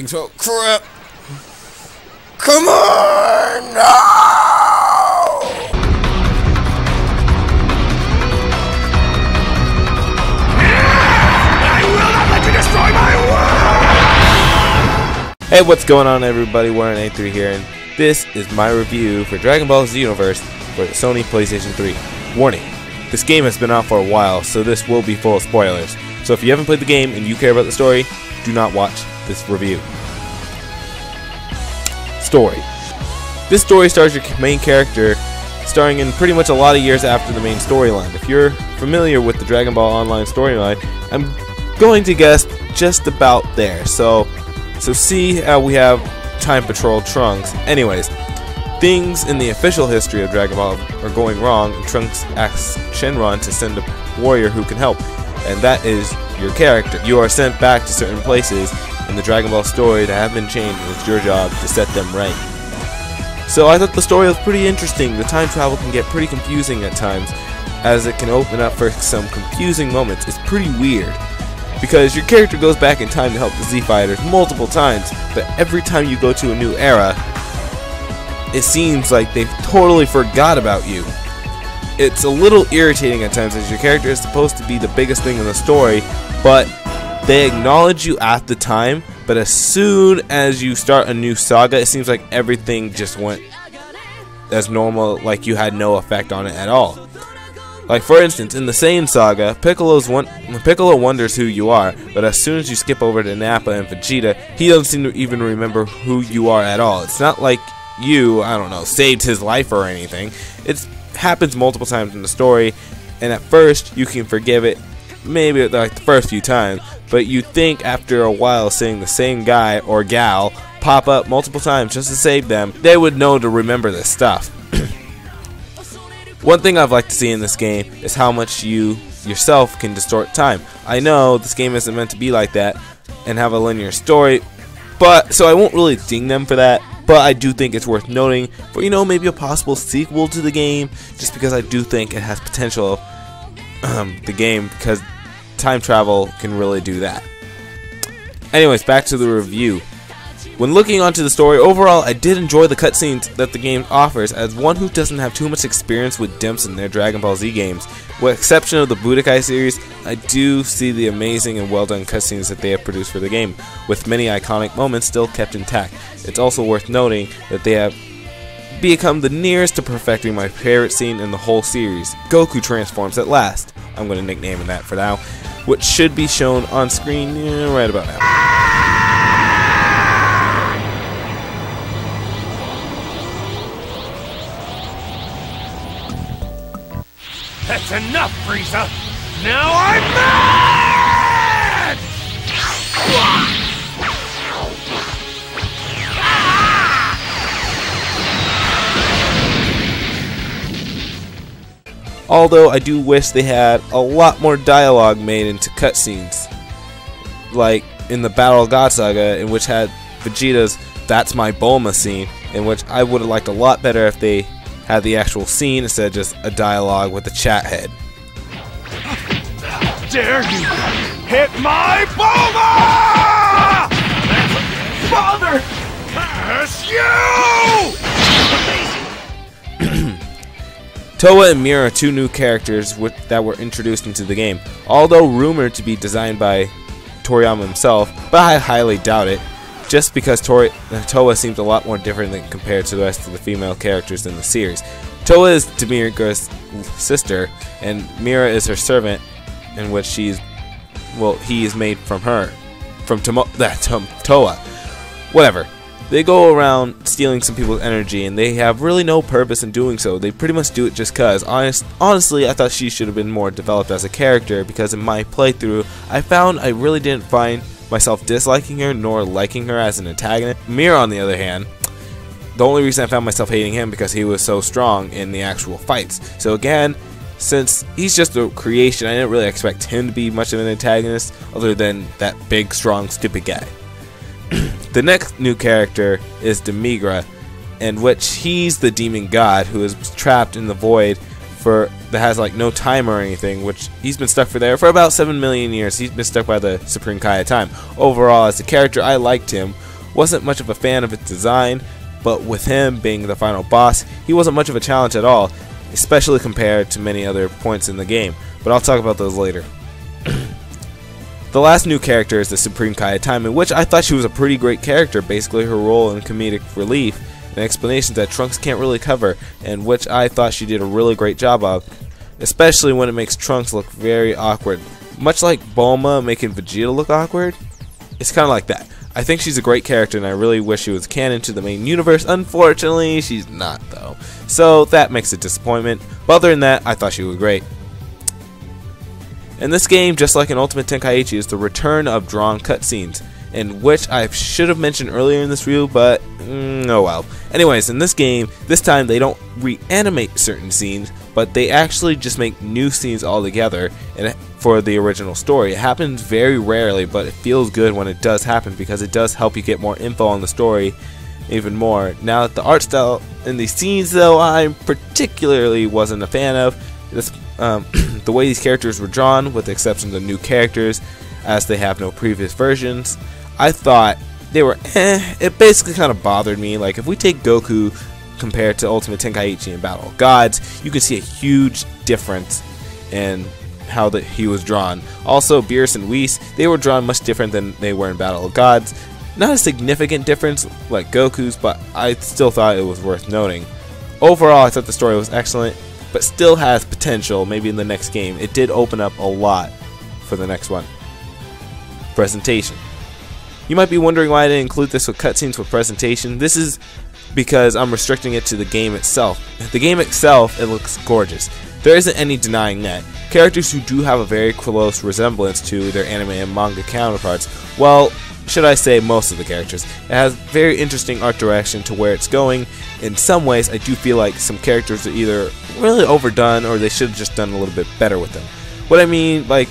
So crap. Come on! No! I will not let you destroy my world! Hey, what's going on, everybody? Warrior9983 here, and this is my review for Dragon Ball Xenoverse for the Sony PlayStation 3. Warning: this game has been out for a while, so this will be full of spoilers. So if you haven't played the game and you care about the story, do not watch this review. Story. This story stars your main character starring in pretty much a lot of years after the main storyline. If you're familiar with the Dragon Ball Online storyline, I'm going to guess just about there. So see how we have Time Patrol Trunks. Anyways, things in the official history of Dragon Ball are going wrong, and Trunks asks Shenron to send a warrior who can help, and that is your character. You are sent back to certain places in the Dragon Ball story that have been changed, and it's your job to set them right. So I thought the story was pretty interesting. The time travel can get pretty confusing at times, as it can open up for some confusing moments. It's pretty weird, because your character goes back in time to help the Z Fighters multiple times, but every time you go to a new era, it seems like they've totally forgot about you. It's a little irritating at times, as your character is supposed to be the biggest thing in the story, but they acknowledge you at the time, but as soon as you start a new saga, it seems like everything just went as normal, like you had no effect on it at all. Like, for instance, in the Saiyan saga, Piccolo wonders who you are, but as soon as you skip over to Nappa and Vegeta, he doesn't seem to even remember who you are at all. It's not like you, I don't know, saved his life or anything. It happens multiple times in the story, and at first you can forgive it, maybe like the first few times, but you think after a while seeing the same guy or gal pop up multiple times just to save them, they would know to remember this stuff. One thing I've liked to see in this game is how much you yourself can distort time. I know this game isn't meant to be like that and have a linear story, but so I won't really ding them for that, but I do think it's worth noting for, you know, maybe a possible sequel to the game, just because I do think it has potential, the game, because time travel can really do that. Anyways, back to the review. When looking onto the story, overall I did enjoy the cutscenes that the game offers. As one who doesn't have too much experience with dimps in their Dragon Ball Z games, with the exception of the Budokai series, I do see the amazing and well done cutscenes that they have produced for the game, with many iconic moments still kept intact. It's also worth noting that they have become the nearest to perfecting my favorite scene in the whole series. Goku transforms at last. I'm going to nickname that for now, which should be shown on screen right about now. That's enough, Frieza! Now I'm mad! Although I do wish they had a lot more dialogue made into cutscenes, like in the Battle of God saga, in which had Vegeta's "That's my Bulma" scene, in which I would have liked a lot better if they had the actual scene instead of just a dialogue with the chat head. Dare you hit my Bulma! Father! Curse you! Towa and Mira are two new characters that were introduced into the game, although rumored to be designed by Toriyama himself, but I highly doubt it, just because Towa seems a lot more different than compared to the rest of the female characters in the series. Towa is Demira's sister, and Mira is her servant, in which he is made from her, from Towa. Whatever. They go around stealing some people's energy, and they have really no purpose in doing so. They pretty much do it just cause. Honestly, I thought she should have been more developed as a character, because in my playthrough, I found I really didn't find myself disliking her nor liking her as an antagonist. Mira, on the other hand, the only reason I found myself hating him because he was so strong in the actual fights. So again, since he's just a creation, I didn't really expect him to be much of an antagonist other than that big, strong, stupid guy. The next new character is Demira, in which he's the demon god who is trapped in the void that has like no time or anything, which he's been stuck there for about 7 million years. He's been stuck by the Supreme Kai of time. Overall, as a character, I liked him, Wasn't much of a fan of its design, but with him being the final boss, he wasn't much of a challenge at all, especially compared to many other points in the game, but I'll talk about those later. The last new character is the Supreme Kayatime, which I thought she was a pretty great character, basically her role in comedic relief and explanations that Trunks can't really cover, and which I thought she did a really great job of, especially when it makes Trunks look very awkward. Much like Bulma making Vegeta look awkward, it's kind of like that. I think she's a great character and I really wish she was canon to the main universe. Unfortunately, she's not though. So that makes a disappointment. But other than that, I thought she was great. And this game, just like in Ultimate Tenkaichi, is the return of drawn cutscenes, in which I should have mentioned earlier in this review, but oh well. Anyways, in this game, this time they don't reanimate certain scenes, but they actually just make new scenes altogether and for the original story. It happens very rarely, but it feels good when it does happen because it does help you get more info on the story even more. Now, the art style in these scenes, though, I particularly wasn't a fan of. This, the way these characters were drawn, with the exception of the new characters, as they have no previous versions, I thought they were It basically kind of bothered me. Like, if we take Goku compared to Ultimate Tenkaichi and Battle of Gods, you can see a huge difference in how he was drawn. Also, Beerus and Whis, they were drawn much different than they were in Battle of Gods. Not a significant difference like Goku's, but I still thought it was worth noting. Overall, I thought the story was excellent, but still has potential maybe in the next game. It did open up a lot for the next one. Presentation. You might be wondering why I didn't include this with cutscenes with presentation. This is because I'm restricting it to the game itself. The game itself, it looks gorgeous. There isn't any denying that. Characters who do have a very close resemblance to their anime and manga counterparts, well, should I say most of the characters. It has very interesting art direction to where it's going. In some ways, I do feel like some characters are either really overdone or they should have just done a little bit better with them. What I mean like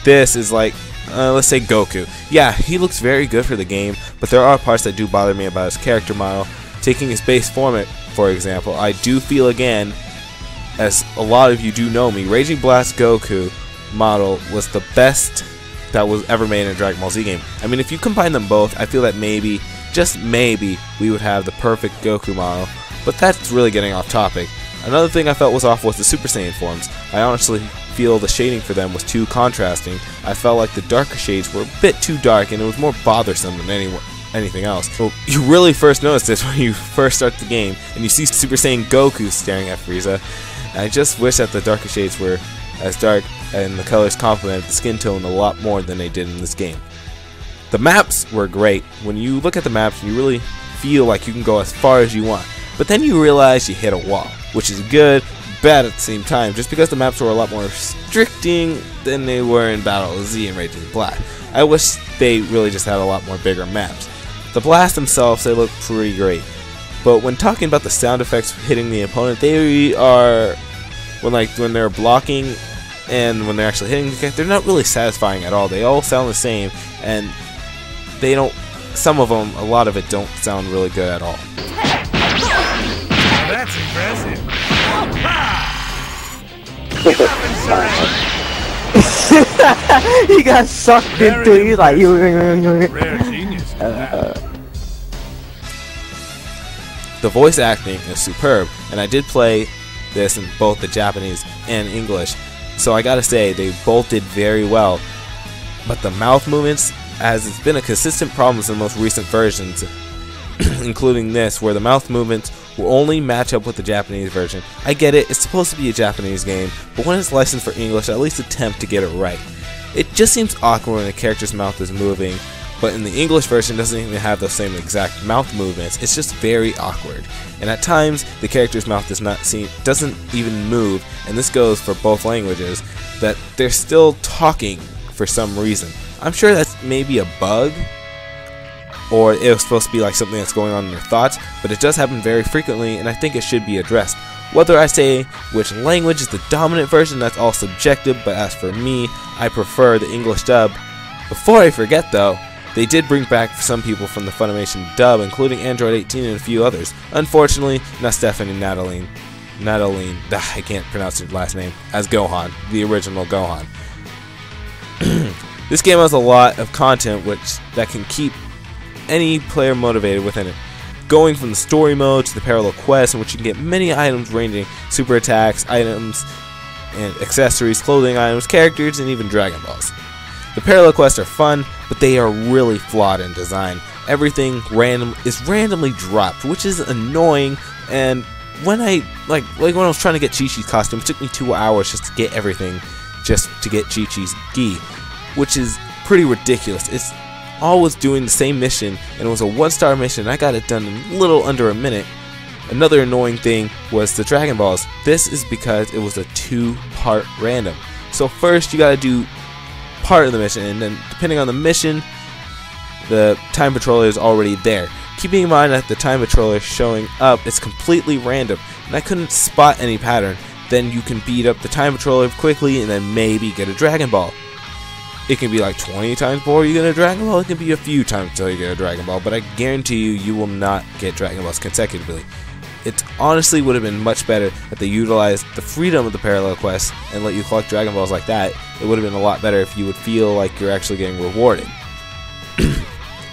this is like, let's say Goku. Yeah, he looks very good for the game, but there are parts that do bother me about his character model. Taking his base format, for example, I do feel again, as a lot of you do know me, Raging Blast Goku model was the best that was ever made in a Dragon Ball Z game. I mean, if you combine them both, I feel that maybe, just maybe, we would have the perfect Goku model, but that's really getting off topic. Another thing I felt was off was the Super Saiyan forms. I honestly feel the shading for them was too contrasting. I felt like the darker shades were a bit too dark and it was more bothersome than anything else. So you really first notice this when you first start the game and you see Super Saiyan Goku staring at Frieza. I just wish that the darker shades were as dark and the colors complemented the skin tone a lot more than they did in this game. The maps were great. When you look at the maps, you really feel like you can go as far as you want. But then you realize you hit a wall, which is good, bad at the same time, just because the maps were a lot more restricting than they were in Battle of Z and Raging Blast. I wish they really just had a lot more bigger maps. The blasts themselves, they look pretty great. But when talking about the sound effects hitting the opponent, they are, when they're blocking and when they're actually hitting the they're not really satisfying at all. They all sound the same, and they don't, some of them, a lot of it don't sound really good at all. That's impressive. He got sucked into it like you. Rare genius. The voice acting is superb, and I did play this in both the Japanese and English, so I gotta say they both did very well. But the mouth movements, as it's been a consistent problem in the most recent versions, including this, where the mouth movements will only match up with the Japanese version. I get it, it's supposed to be a Japanese game, but when it's licensed for English, at least attempt to get it right. It just seems awkward when a character's mouth is moving, but in the English version it doesn't even have the same exact mouth movements. It's just very awkward. And at times, the character's mouth doesn't even move, and this goes for both languages, that they're still talking for some reason. I'm sure that's maybe a bug, or it was supposed to be like something that's going on in their thoughts, but it does happen very frequently, and I think it should be addressed. Whether I say which language is the dominant version, that's all subjective, but as for me, I prefer the English dub. Before I forget though, they did bring back some people from the Funimation dub, including Android 18 and a few others. Unfortunately, not Stephanie Nataline, I can't pronounce her last name, as Gohan, the original Gohan. This game has a lot of content that can keep any player motivated within it. Going from the story mode to the parallel quest, in which you can get many items ranging super attacks, items, and accessories, clothing items, characters, and even Dragon Balls. The parallel quests are fun, but they are really flawed in design. Everything is randomly dropped, which is annoying. And when I when I was trying to get Chi-Chi's costume, it took me 2 hours just to get everything, just to get Chi-Chi's gi, which is pretty ridiculous. It's always doing the same mission, and it was a 1-star mission, and I got it done in a little under a minute. Another annoying thing was the Dragon Balls. This is because it was a 2-part random. So first you gotta do part of the mission, and then depending on the mission, the time patroller is already there. Keeping in mind that the time patroller showing up is completely random, and I couldn't spot any pattern. Then you can beat up the time patroller quickly and then maybe get a Dragon Ball. It can be like 20 times before you get a Dragon Ball. It can be a few times until you get a Dragon Ball, but I guarantee you, you will not get Dragon Balls consecutively. It honestly would have been much better if they utilized the freedom of the parallel quest and let you collect Dragon Balls like that. It would have been a lot better if you would feel like you're actually getting rewarded.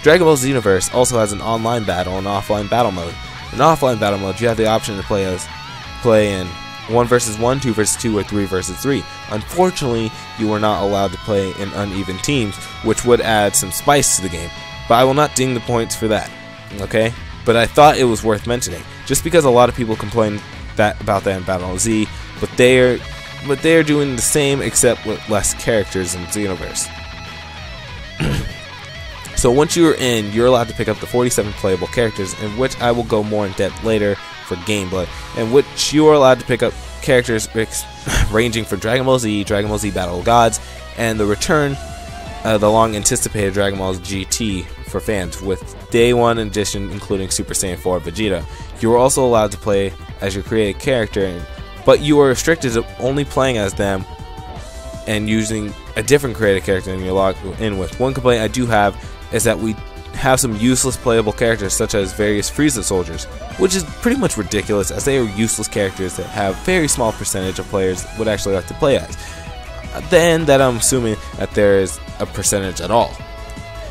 Dragon Ball Xenoverse also has an online battle and offline battle mode. In offline battle mode, you have the option to play in 1 vs 1, 2 vs 2, or 3 vs 3. Unfortunately, you are not allowed to play in uneven teams, which would add some spice to the game. But I will not ding the points for that, okay? But I thought it was worth mentioning, just because a lot of people complain about that in Battle Z, but they're doing the same except with less characters in Xenoverse. So once you are in, you're allowed to pick up the 47 playable characters, in which I will go more in depth later for gameplay, in which you are allowed to pick up characters ranging from Dragon Ball Z, Dragon Ball Z Battle of Gods, and the return of the long anticipated Dragon Ball GT for fans, with Day 1 edition including Super Saiyan 4 Vegeta. You are also allowed to play as your created character, but you are restricted to only playing as them and using a different created character than you're logged in with. One complaint I do have is that we have some useless playable characters, such as various Frieza soldiers, which is pretty much ridiculous, as they are useless characters that have very small percentage of players would actually like to play as. Then that I'm assuming that there is a percentage at all.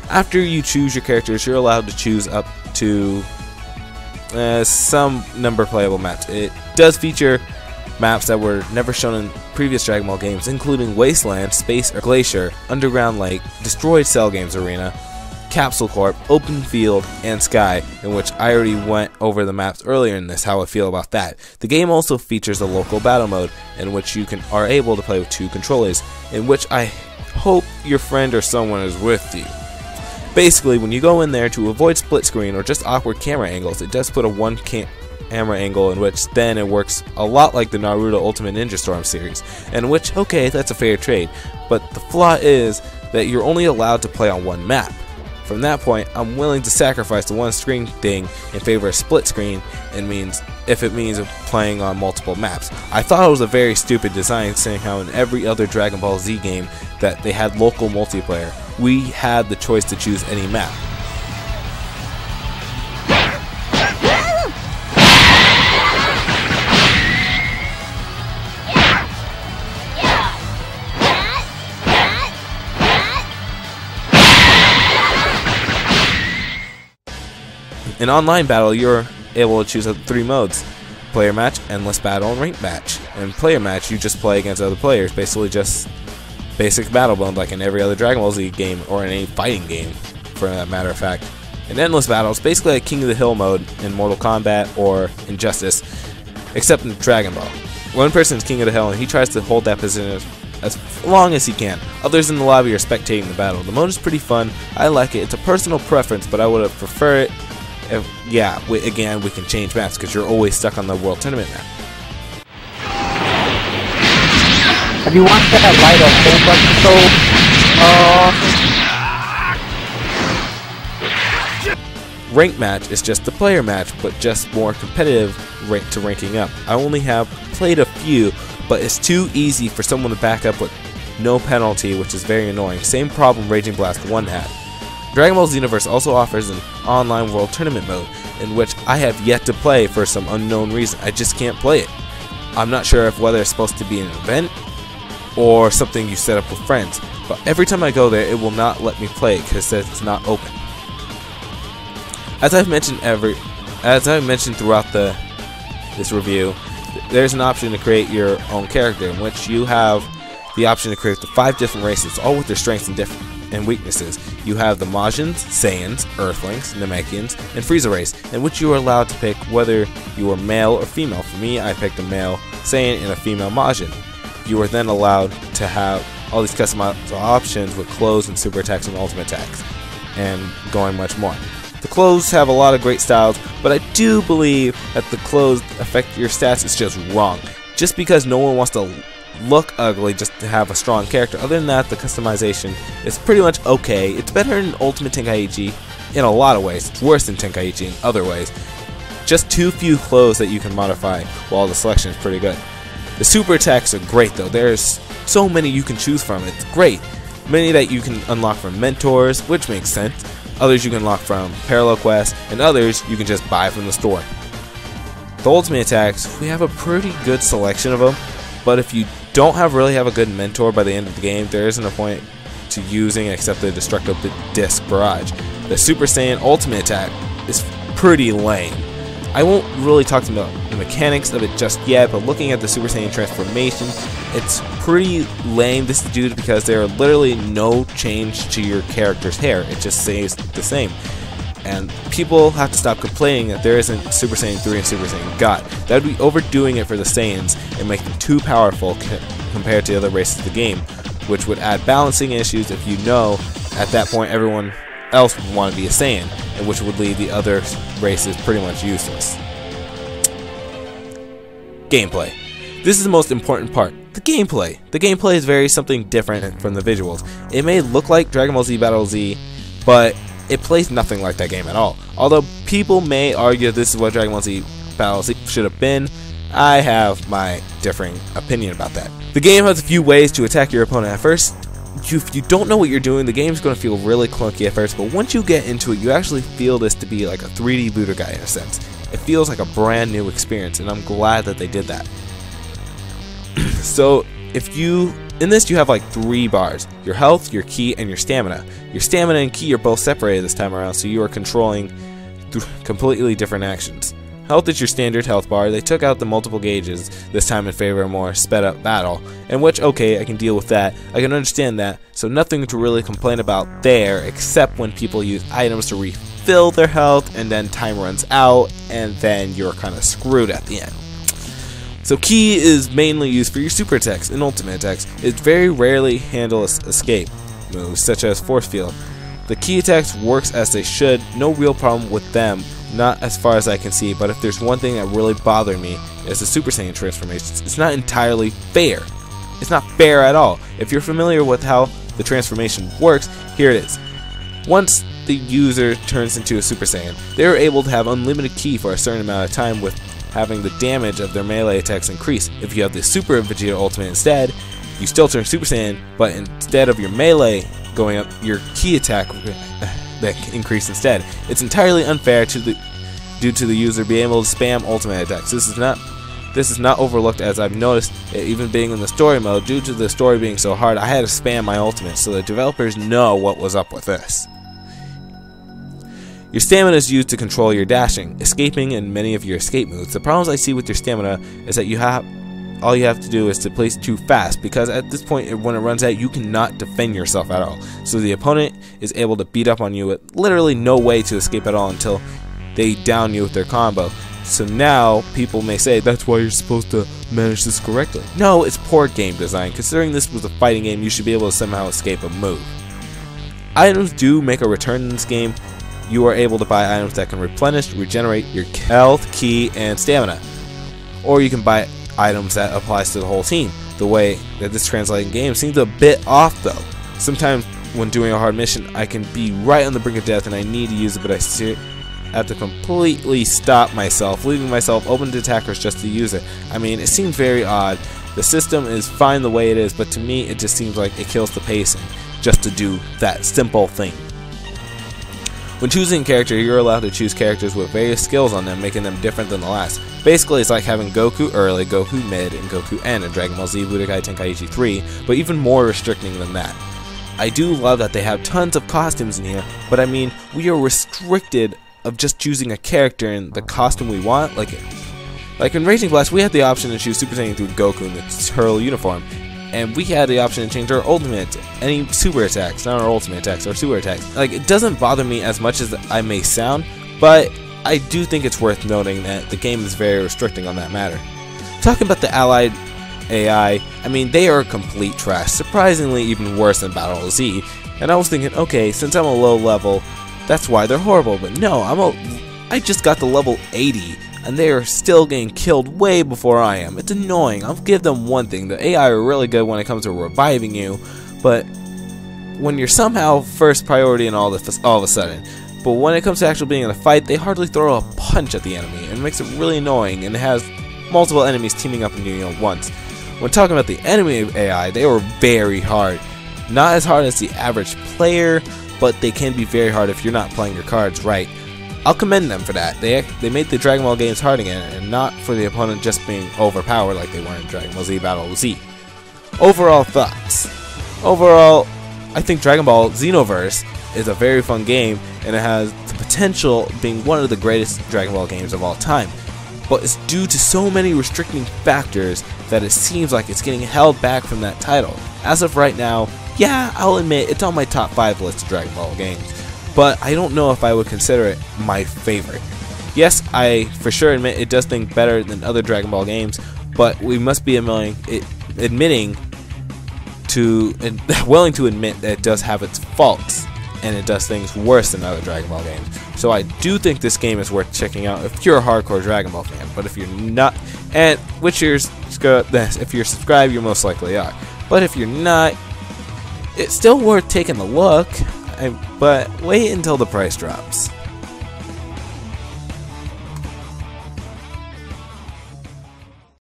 After you choose your characters, you're allowed to choose up to some number of playable maps. It does feature maps that were never shown in previous Dragon Ball games, including Wasteland, Space or Glacier, Underground Lake, Destroyed Cell Games Arena, Capsule Corp, Open Field, and Sky, in which I already went over the maps earlier in this, how I feel about that. The game also features a local battle mode, in which you are able to play with 2 controllers, in which I hope your friend or someone is with you. Basically, when you go in there, to avoid split screen or just awkward camera angles, it does put a 1 camera angle, in which then it works a lot like the Naruto Ultimate Ninja Storm series, in which, okay, that's a fair trade, but the flaw is that you're only allowed to play on 1 map. From that point, I'm willing to sacrifice the 1 screen thing in favor of split screen, if it means playing on multiple maps. I thought it was a very stupid design, saying how in every other Dragon Ball Z game that they had local multiplayer. We had the choice to choose any map. In online battle, you're able to choose 3 modes: player match, endless battle, and ranked match. In player match, you just play against other players, basically just basic battle mode like in every other Dragon Ball Z game, or in any fighting game for that matter of fact. In endless battle, it's basically like King of the Hill mode in Mortal Kombat or Injustice, except in Dragon Ball. One person is King of the Hill and he tries to hold that position as long as he can. Others in the lobby are spectating the battle. The mode is pretty fun. I like it. It's a personal preference, but I would have preferred it if, yeah, again, we can change maps because you're always stuck on the World Tournament map. Have you watched that light of whole episode? Rank match is just the player match, but just more competitive to ranking up. I only have played a few, but it's too easy for someone to back up with no penalty, which is very annoying. Same problem Raging Blast 1 had. Dragon Ball Xenoverse also offers an online World Tournament mode, in which I have yet to play for some unknown reason. I just can't play it. I'm not sure if whether it's supposed to be an event or something you set up with friends, but every time I go there, it will not let me play it because it says it's not open. As I've mentioned throughout this review, there's an option to create your own character, in which you have the option to create the 5 different races, all with their strengths and weaknesses. You have the Majins, Saiyans, Earthlings, Namekians, and Frieza race, in which you are allowed to pick whether you are male or female. For me, I picked a male Saiyan and a female Majin. You are then allowed to have all these customizable options with clothes and super attacks and ultimate attacks, and going much more. The clothes have a lot of great styles, but I do believe that the clothes affect your stats is just wrong. Just because no one wants to look ugly just to have a strong character. Other than that, the customization is pretty much okay. It's better than Ultimate Tenkaichi in a lot of ways. It's worse than Tenkaichi in other ways. Just too few clothes that you can modify, while the selection is pretty good. The super attacks are great though. There's so many you can choose from. It's great. Many that you can unlock from mentors, which makes sense. Others you can unlock from parallel quests, and others you can just buy from the store. The ultimate attacks, we have a pretty good selection of them, but if you don't really have a good mentor by the end of the game, there isn't a point to using except the Destructo Disc Barrage. The Super Saiyan Ultimate Attack is pretty lame. I won't really talk about the mechanics of it just yet, but looking at the Super Saiyan transformation, it's pretty lame. This is due to because there are literally no change to your character's hair. It just stays the same. And people have to stop complaining that there isn't Super Saiyan 3 and Super Saiyan God. That would be overdoing it for the Saiyans and make them too powerful compared to other races of the game, which would add balancing issues if you know at that point everyone else would want to be a Saiyan, and which would leave the other races pretty much useless. Gameplay. This is the most important part. The gameplay. The gameplay is very something different from the visuals. It may look like Dragon Ball Z Battle Z, but it plays nothing like that game at all. Although people may argue this is what Dragon Ball Z Battle Z should have been, I have my differing opinion about that. The game has a few ways to attack your opponent. At first, if you don't know what you're doing, the game's going to feel really clunky at first, but once you get into it, you actually feel this to be like a 3D Budokai in a sense. It feels like a brand new experience, and I'm glad that they did that. So, in this you have like 3 bars: your health, your ki, and your stamina. Your stamina and ki are both separated this time around, so you are controlling completely different actions. Health is your standard health bar. They took out the multiple gauges this time in favor of a more sped up battle, in which, okay, I can deal with that. I can understand that, so nothing to really complain about there, except when people use items to refill their health, and then time runs out, and then you're kind of screwed at the end. So ki is mainly used for your super attacks and ultimate attacks. It very rarely handles escape moves, such as force field. The ki attacks works as they should, no real problem with them, not as far as I can see, but if there's one thing that really bothered me, is the Super Saiyan transformations. It's not entirely fair. It's not fair at all. If you're familiar with how the transformation works, here it is. Once the user turns into a Super Saiyan, they're able to have unlimited ki for a certain amount of time, with having the damage of their melee attacks increase. If you have the Super Vegeta Ultimate instead, you still turn Super Saiyan, but instead of your melee going up, your ki attack that increase instead. It's entirely unfair due to the user being able to spam ultimate attacks. This is not overlooked, as I've noticed it even being in the story mode. Due to the story being so hard, I had to spam my ultimate, so the developers know what was up with this. Your stamina is used to control your dashing, escaping, and many of your escape moves. The problems I see with your stamina is that all you have to do is to place it too fast, because at this point when it runs out, you cannot defend yourself at all. So the opponent is able to beat up on you with literally no way to escape at all until they down you with their combo. So now people may say that's why you're supposed to manage this correctly. No, it's poor game design. Considering this was a fighting game, you should be able to somehow escape a move. Items do make a return in this game. You are able to buy items that can replenish, regenerate your health, ki, and stamina. Or you can buy items that applies to the whole team. The way that this translating game seems a bit off though. Sometimes when doing a hard mission, I can be right on the brink of death and I need to use it, but I have to completely stop myself, leaving myself open to attackers just to use it. I mean, it seems very odd. The system is fine the way it is, but to me it just seems like it kills the pacing just to do that simple thing. When choosing a character, you're allowed to choose characters with various skills on them, making them different than the last. Basically, it's like having Goku early, Goku mid, and Goku end in Dragon Ball Z Budokai Tenkaichi 3, but even more restricting than that. I do love that they have tons of costumes in here, but I mean, we are restricted of just choosing a character and the costume we want. Like in Raging Blast, we had the option to choose Super Saiyan through Goku in the Turtle uniform, and we had the option to change our ultimate, any super attacks, not our ultimate attacks, our super attacks. Like, it doesn't bother me as much as I may sound, but I do think it's worth noting that the game is very restricting on that matter. Talking about the allied AI, I mean, they are complete trash, surprisingly even worse than Battle Z, and I was thinking, okay, since I'm a low level, that's why they're horrible, but no, I just got to level 80, and they are still getting killed way before I am. It's annoying. I'll give them one thing, the AI are really good when it comes to reviving you, but when you're somehow first priority and all of a sudden, but when it comes to actually being in a fight, they hardly throw a punch at the enemy, and it makes it really annoying, and it has multiple enemies teaming up on you at once. When talking about the enemy AI, they were very hard. Not as hard as the average player, but they can be very hard if you're not playing your cards right. I'll commend them for that. They made the Dragon Ball games hard again, and not for the opponent just being overpowered like they were in Dragon Ball Z Battle Z. Overall thoughts. Overall, I think Dragon Ball Xenoverse is a very fun game, and it has the potential of being one of the greatest Dragon Ball games of all time. But it's due to so many restricting factors that it seems like it's getting held back from that title. As of right now, yeah, I'll admit it's on my top 5 list of Dragon Ball games, but I don't know if I would consider it my favorite. Yes, I for sure admit it does things better than other Dragon Ball games, but we must be willing to admit that it does have its faults, and it does things worse than other Dragon Ball games. So I do think this game is worth checking out if you're a hardcore Dragon Ball fan, but if you're not, and if you're subscribed, you most likely are, but if you're not, it's still worth taking a look, but wait until the price drops.